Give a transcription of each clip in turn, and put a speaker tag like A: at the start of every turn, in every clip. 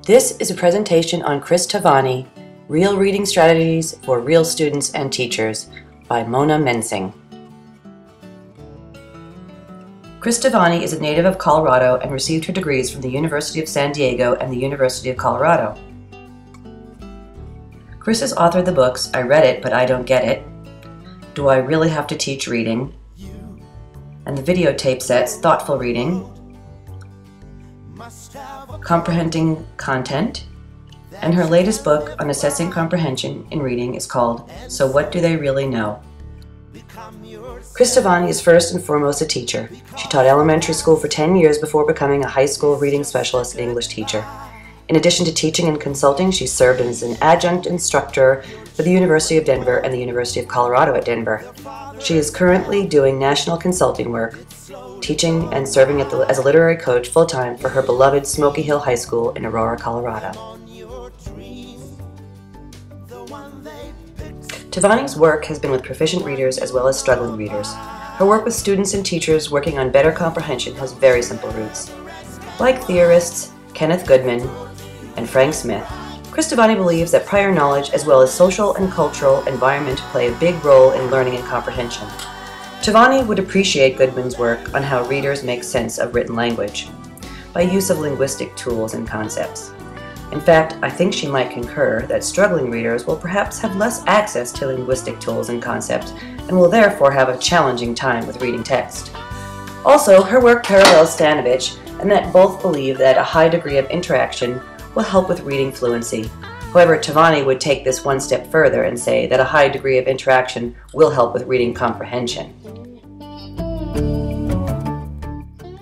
A: This is a presentation on Cris Tovani, Real Reading Strategies for Real Students and Teachers by Mona Mensing. Cris Tovani is a native of Colorado and received her degrees from the University of San Diego and the University of Colorado. Cris has authored the books I Read It But I Don't Get It, Do I Really Have to Teach Reading, and the videotape sets Thoughtful Reading, Comprehending Content, and her latest book on assessing comprehension in reading is called So What Do They Really Know? Cris Tovani is first and foremost a teacher. She taught elementary school for 10 years before becoming a high school reading specialist and English teacher. In addition to teaching and consulting, she served as an adjunct instructor for the University of Denver and the University of Colorado at Denver. She is currently doing national consulting work, teaching and serving as a literary coach full-time for her beloved Smoky Hill High School in Aurora, Colorado. Tovani's work has been with proficient readers as well as struggling readers. Her work with students and teachers working on better comprehension has very simple roots. Like theorists Kenneth Goodman and Frank Smith, Cris Tovani believes that prior knowledge as well as social and cultural environment play a big role in learning and comprehension. Tovani would appreciate Goodman's work on how readers make sense of written language by use of linguistic tools and concepts. In fact, I think she might concur that struggling readers will perhaps have less access to linguistic tools and concepts and will therefore have a challenging time with reading text. Also, her work parallels Stanovich, and that both believe that a high degree of interaction will help with reading fluency. However, Tovani would take this one step further and say that a high degree of interaction will help with reading comprehension.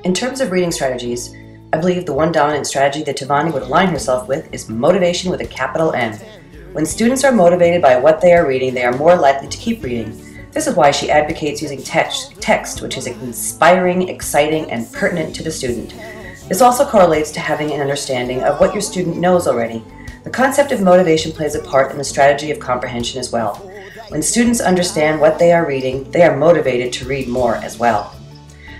A: In terms of reading strategies, I believe the one dominant strategy that Tovani would align herself with is motivation with a capital M. When students are motivated by what they are reading, they are more likely to keep reading. This is why she advocates using text which is inspiring, exciting, and pertinent to the student. This also correlates to having an understanding of what your student knows already. The concept of motivation plays a part in the strategy of comprehension as well. When students understand what they are reading, they are motivated to read more as well.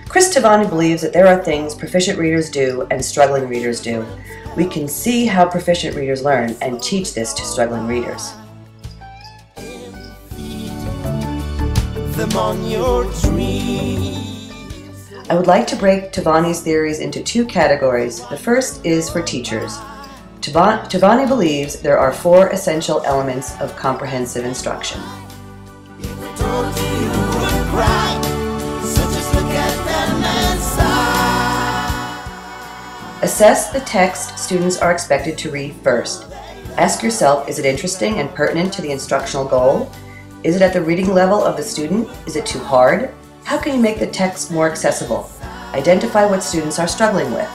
A: Cris Tovani believes that there are things proficient readers do and struggling readers do. We can see how proficient readers learn and teach this to struggling readers. I would like to break Tovani's theories into two categories. The first is for teachers. Tovani believes there are 4 essential elements of comprehensive instruction. Assess the text students are expected to read first. Ask yourself, is it interesting and pertinent to the instructional goal? Is it at the reading level of the student? Is it too hard? How can you make the text more accessible? Identify what students are struggling with.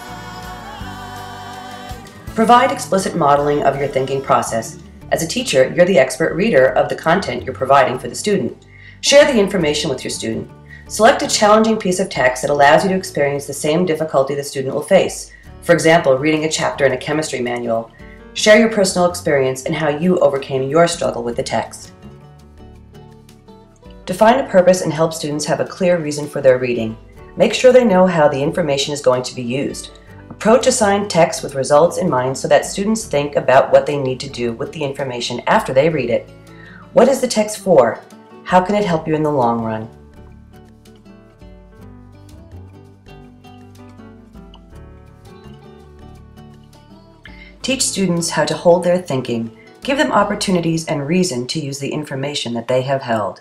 A: Provide explicit modeling of your thinking process. As a teacher, you're the expert reader of the content you're providing for the student. Share the information with your student. Select a challenging piece of text that allows you to experience the same difficulty the student will face. For example, reading a chapter in a chemistry manual. Share your personal experience and how you overcame your struggle with the text. Define a purpose and help students have a clear reason for their reading. Make sure they know how the information is going to be used. Approach assigned text with results in mind so that students think about what they need to do with the information after they read it. What is the text for? How can it help you in the long run? Teach students how to hold their thinking. Give them opportunities and reason to use the information that they have held.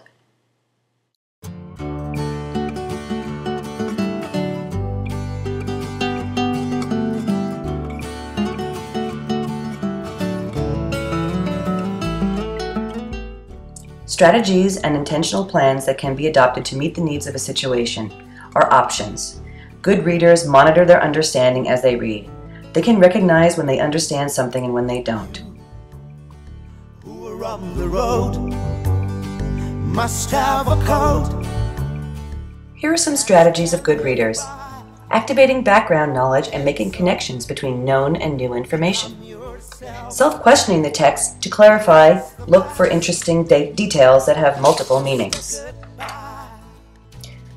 A: Strategies and intentional plans that can be adopted to meet the needs of a situation are options. Good readers monitor their understanding as they read. They can recognize when they understand something and when they don't. Who are on the road must have a code. Here are some strategies of good readers. Activating background knowledge and making connections between known and new information. Self-questioning the text to clarify, look for interesting details that have multiple meanings.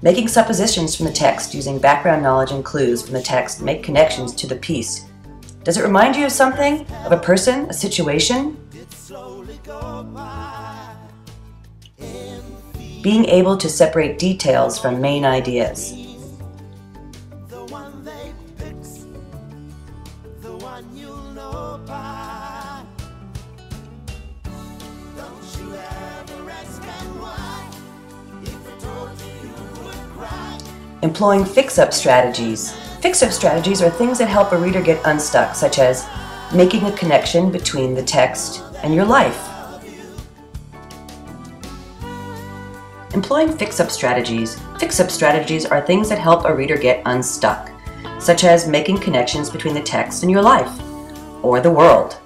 A: Making suppositions from the text using background knowledge and clues from the text make connections to the piece Does it remind you of something? Of a person? A situation? Being able to separate details from main ideas. Employing fix-up strategies. Fix-up strategies are things that help a reader get unstuck, such as making a connection between the text and your life. Employing fix-up strategies. Fix-up strategies are things that help a reader get unstuck, such as making connections between the text and your life, or the world.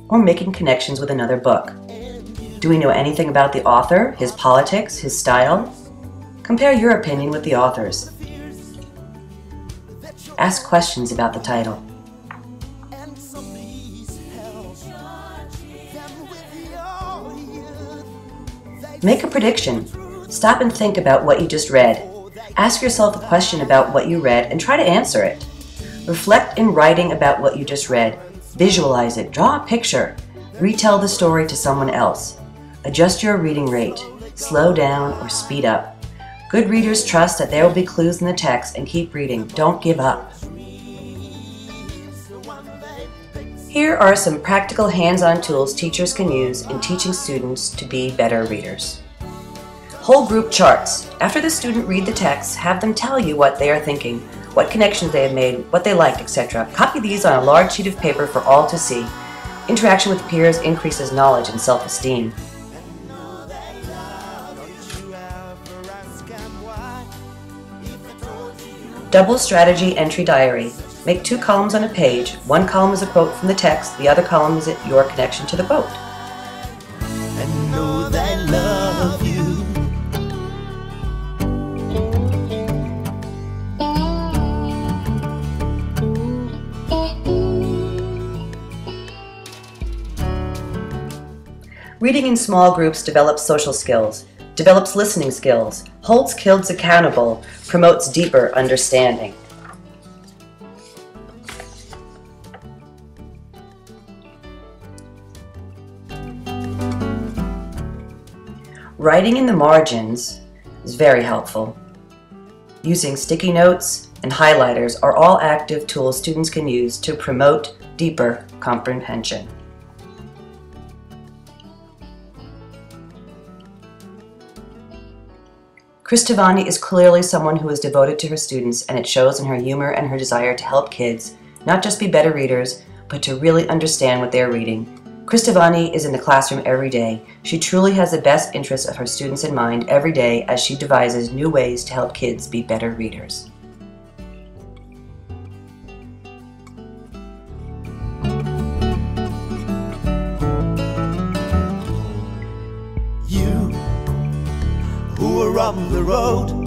A: Or making connections with another book. Do we know anything about the author, his politics, his style? Compare your opinion with the author's. Ask questions about the title. Make a prediction. Stop and think about what you just read. Ask yourself a question about what you read and try to answer it. Reflect in writing about what you just read. Visualize it, draw a picture, retell the story to someone else. Adjust your reading rate, slow down or speed up. Good readers trust that there will be clues in the text and keep reading. Don't give up. Here are some practical hands-on tools teachers can use in teaching students to be better readers. Whole group charts. After the student read the text, have them tell you what they are thinking, what connections they have made, what they liked, etc. Copy these on a large sheet of paper for all to see. Interaction with peers increases knowledge and self-esteem. Double strategy entry diary. Make 2 columns on a page. One column is a quote from the text, the other column is your connection to the quote.
B: And know that I love you.
A: Reading in small groups develops social skills, develops listening skills, holds kids accountable, promotes deeper understanding. Writing in the margins is very helpful. Using sticky notes and highlighters are all active tools students can use to promote deeper comprehension. Cris Tovani is clearly someone who is devoted to her students, and it shows in her humor and her desire to help kids not just be better readers, but to really understand what they are reading. Cris Tovani is in the classroom every day. She truly has the best interests of her students in mind every day as she devises new ways to help kids be better readers.
B: You who are on the road,